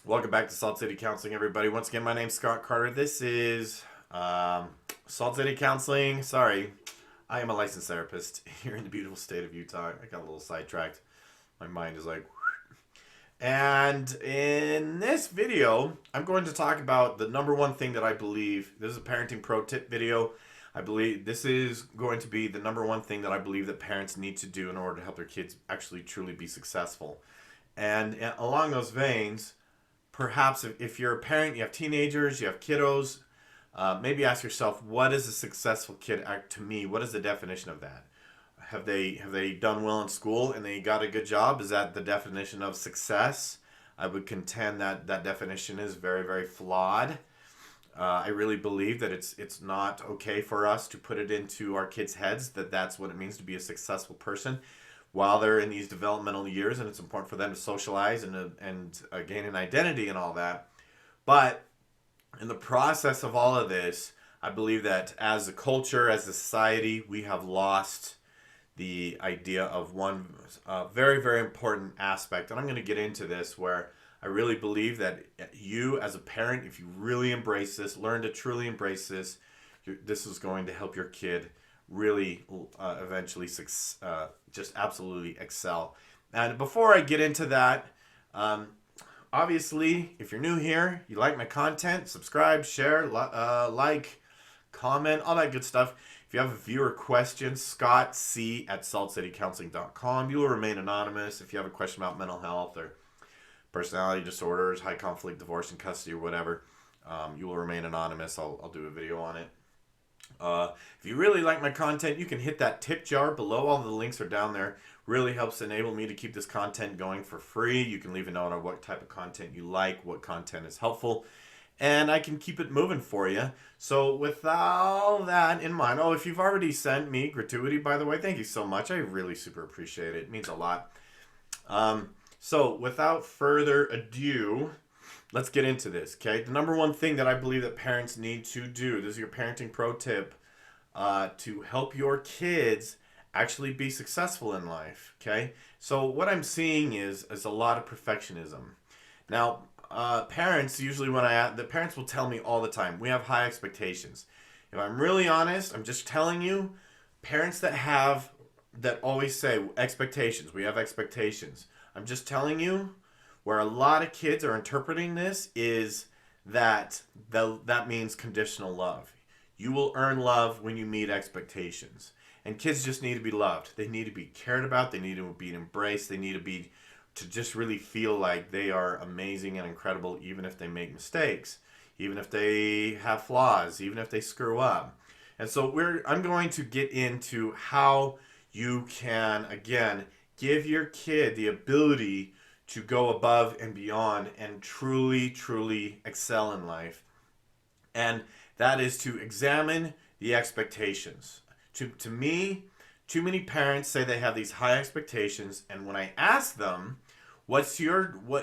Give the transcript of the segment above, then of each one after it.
Welcome back to Salt City Counseling, everybody. Once again, my name's Scott Carter. This is Salt City Counseling. Sorry, I am a licensed therapist here in the beautiful state of Utah. I got a little sidetracked. My mind is like... And in this video, I'm going to talk about the number one thing that I believe. This is a parenting pro tip video. I believe this is going to be the number one thing that I believe that parents need to do in order to help their kids actually truly be successful. And along those veins, perhaps if you're a parent, you have teenagers, you have kiddos, maybe ask yourself, what is a successful kid to me? What is the definition of that? Have they done well in school and they got a good job? Is that the definition of success? I would contend that that definition is very, very flawed. I really believe that it's not okay for us to put it into our kids' heads that that's what it means to be a successful person while they're in these developmental years, and it's important for them to socialize and gain an identity and all that. But in the process of all of this, I believe that as a culture, as a society, we have lost the idea of one very, very important aspect. And I'm going to get into this where I really believe that you as a parent, if you really embrace this, learn to truly embrace this, this is going to help your kid really eventually just absolutely excel. And before I get into that, obviously, if you're new here, you like my content, subscribe, share, like, comment, all that good stuff. If you have a viewer question, scottc at saltcitycounseling.com. You will remain anonymous. If you have a question about mental health or personality disorders, high conflict, divorce and custody, or whatever, you will remain anonymous. I'll do a video on it. If you really like my content, you can hit that tip jar below. All the links are down there. Really helps enable me to keep this content going for free. You can leave a note on what type of content you like, what content is helpful, and I can keep it moving for you. So with all that in mind, if you've already sent me gratuity, by the way, thank you so much. I really super appreciate it. It means a lot. So without further ado, let's get into this, okay? The number one thing that I believe that parents need to do, this is your parenting pro tip, to help your kids actually be successful in life, okay? So what I'm seeing is a lot of perfectionism. Now, parents, usually the parents will tell me all the time, we have high expectations. If I'm really honest, I'm just telling you, parents that always say expectations, we have expectations. I'm just telling you, where a lot of kids are interpreting this is that that means conditional love. You will earn love when you meet expectations. And kids just need to be loved. They need to be cared about. They need to be embraced. They need to just really feel like they are amazing and incredible, even if they make mistakes, even if they have flaws, even if they screw up. And so I'm going to get into how you can, again, give your kid the ability to go above and beyond and truly, truly excel in life. And that is to examine the expectations. To me, too many parents say they have these high expectations, and when I ask them, what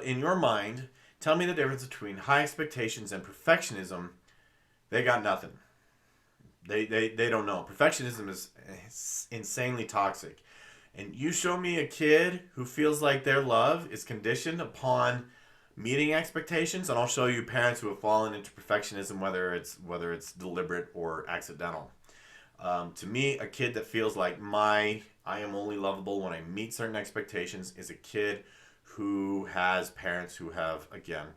in your mind, tell me the difference between high expectations and perfectionism, they got nothing. They don't know. Perfectionism is insanely toxic. And you show me a kid who feels like their love is conditioned upon meeting expectations, and I'll show you parents who have fallen into perfectionism, whether it's deliberate or accidental. To me, a kid that feels like I am only lovable when I meet certain expectations is a kid who has parents who have, again,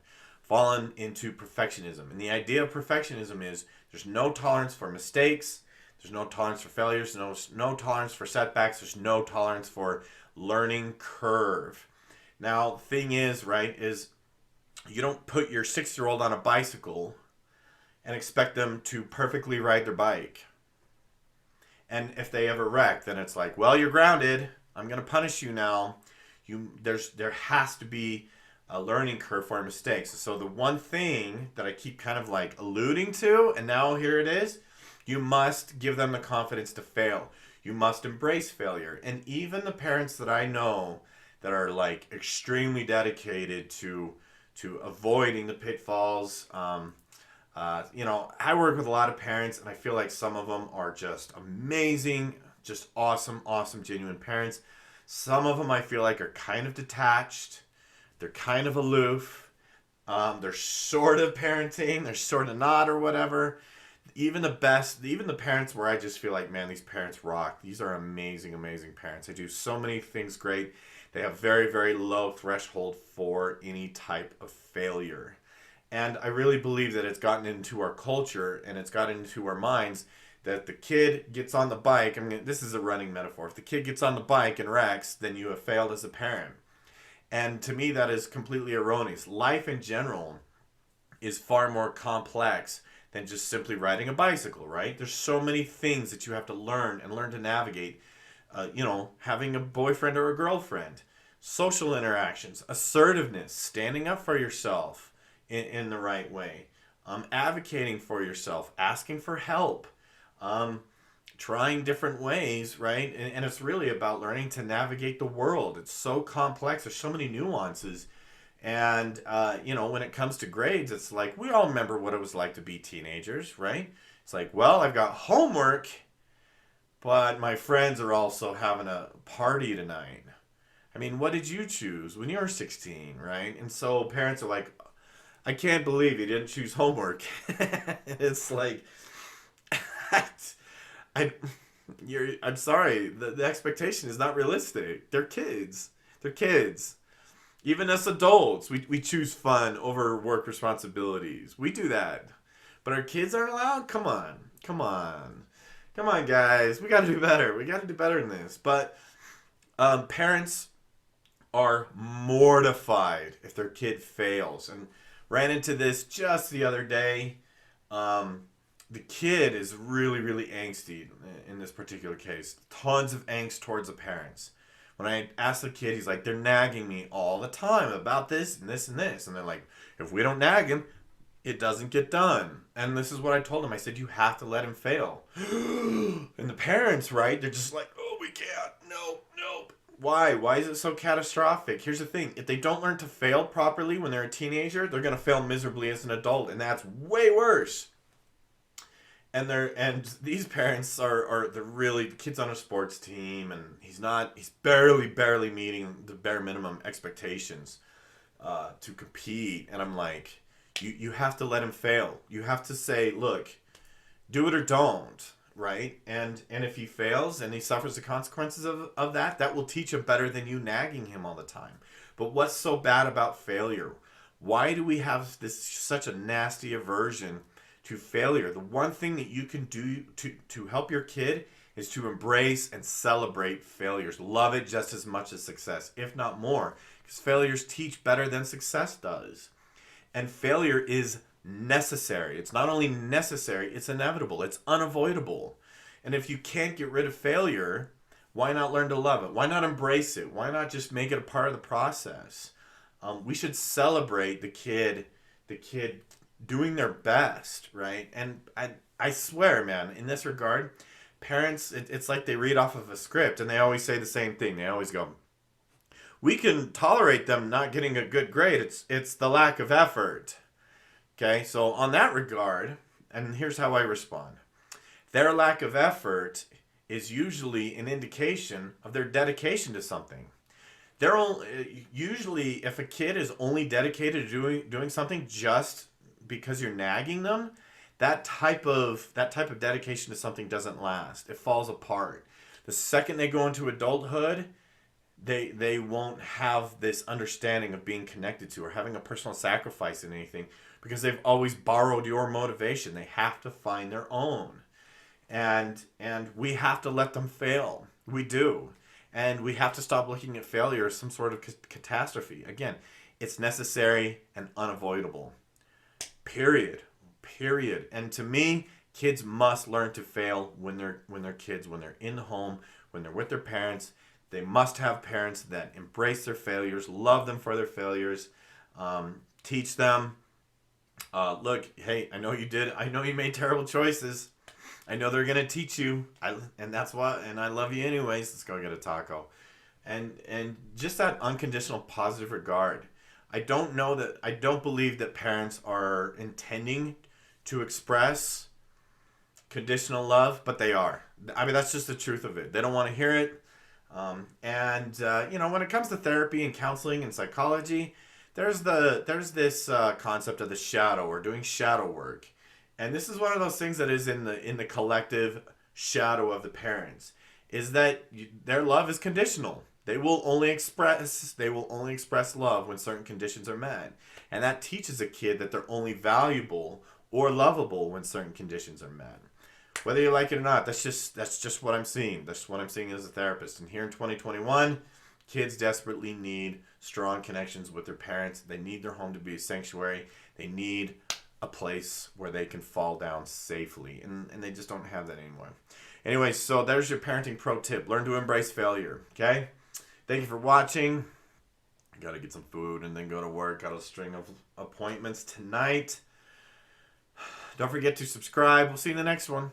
fallen into perfectionism. And the idea of perfectionism is there's no tolerance for mistakes. There's no tolerance for failures, no tolerance for setbacks, there's no tolerance for learning curve. Now, the thing is, right, is you don't put your 6-year-old on a bicycle and expect them to perfectly ride their bike. And if they ever wreck, then it's like, well, you're grounded. I'm going to punish you now. There has to be a learning curve for mistakes. So the one thing that I keep kind of like alluding to, and now here it is, you must give them the confidence to fail. You must embrace failure. And even the parents that I know that are like extremely dedicated to avoiding the pitfalls, I work with a lot of parents, and I feel like some of them are just amazing, just awesome, genuine parents. Some of them I feel like are kind of detached. They're kind of aloof. They're sort of parenting, they're sort of not, or whatever. Even the parents where I just feel like, man, these parents rock. These are amazing, amazing parents. They do so many things great. They have very, very low threshold for any type of failure. And I really believe that it's gotten into our culture and it's gotten into our minds that the kid gets on the bike. I mean, this is a running metaphor. If the kid gets on the bike and wrecks, then you have failed as a parent. And to me, that is completely erroneous. Life in general is far more complex than just simply riding a bicycle, right? There's so many things that you have to learn and learn to navigate. Having a boyfriend or a girlfriend, social interactions, assertiveness, standing up for yourself in the right way, advocating for yourself, asking for help, trying different ways, right? And it's really about learning to navigate the world. It's so complex. There's so many nuances. And, when it comes to grades, it's like, we all remember what it was like to be teenagers, right? It's like, well, I've got homework, but my friends are also having a party tonight. I mean, what did you choose when you were 16, right? And so parents are like, I can't believe you didn't choose homework. It's like, I'm sorry, the expectation is not realistic. They're kids. They're kids. Even as adults, we choose fun over work responsibilities. We do that. But our kids aren't allowed? Come on. Come on. Come on, guys. We got to do better. We got to do better than this. But parents are mortified if their kid fails. And ran into this just the other day. The kid is really, really angsty in this particular case. Tons of angst towards the parents. When I ask the kid, he's like, they're nagging me all the time about this and this and this. And they're like, if we don't nag him, it doesn't get done. And this is what I told him. I said, you have to let him fail. And the parents, right, they're just like, oh, we can't. Nope, nope. Why? Why is it so catastrophic? Here's the thing. If they don't learn to fail properly when they're a teenager, they're going to fail miserably as an adult. And that's way worse. And these parents are the really, the kid's on a sports team and he's barely meeting the bare minimum expectations to compete. And I'm like, you have to let him fail. You have to say, look, do it or don't, right? And if he fails and he suffers the consequences of that will teach him better than you nagging him all the time. But what's so bad about failure? Why do we have such a nasty aversion to failure? The one thing that you can do to help your kid is to embrace and celebrate failures. Love it just as much as success, if not more, because failures teach better than success does. And failure is necessary. It's not only necessary, it's inevitable. It's unavoidable. And if you can't get rid of failure, why not learn to love it? Why not embrace it? Why not just make it a part of the process? We should celebrate the kid doing their best, right? And I swear, man, in this regard, parents, it's like they read off of a script and they always say the same thing. They always go, we can tolerate them not getting a good grade. It's the lack of effort. Okay, so on that regard, and here's how I respond. Their lack of effort is usually an indication of their dedication to something. Usually, if a kid is only dedicated to doing something just because you're nagging them, that type of dedication to something doesn't last. It falls apart. The second they go into adulthood, they won't have this understanding of being connected to or having a personal sacrifice in anything because they've always borrowed your motivation. They have to find their own. And we have to let them fail. We do. And we have to stop looking at failure as some sort of catastrophe. Again, it's necessary and unavoidable. Period. And to me, kids must learn to fail when they're kids, when they're in the home, when they're with their parents. They must have parents that embrace their failures, love them for their failures, teach them, look, hey, I know you did. I know you made terrible choices. I know they're going to teach you. And I love you anyways. Let's go get a taco. And just that unconditional positive regard. I don't believe that parents are intending to express conditional love, but they are. I mean, that's just the truth of it. They don't want to hear it. When it comes to therapy and counseling and psychology, there's this concept of the shadow, or doing shadow work, and this is one of those things that is in the collective shadow of the parents, is that their love is conditional. They will only express love when certain conditions are met, and that teaches a kid that they're only valuable or lovable when certain conditions are met. Whether you like it or not, that's just what I'm seeing. That's what I'm seeing as a therapist. And here in 2021, kids desperately need strong connections with their parents. They need their home to be a sanctuary. They need a place where they can fall down safely. And they just don't have that anymore. Anyway, so there's your parenting pro tip. Learn to embrace failure. Okay? Thank you for watching. I gotta get some food and then go to work. Got a string of appointments tonight. Don't forget to subscribe. We'll see you in the next one.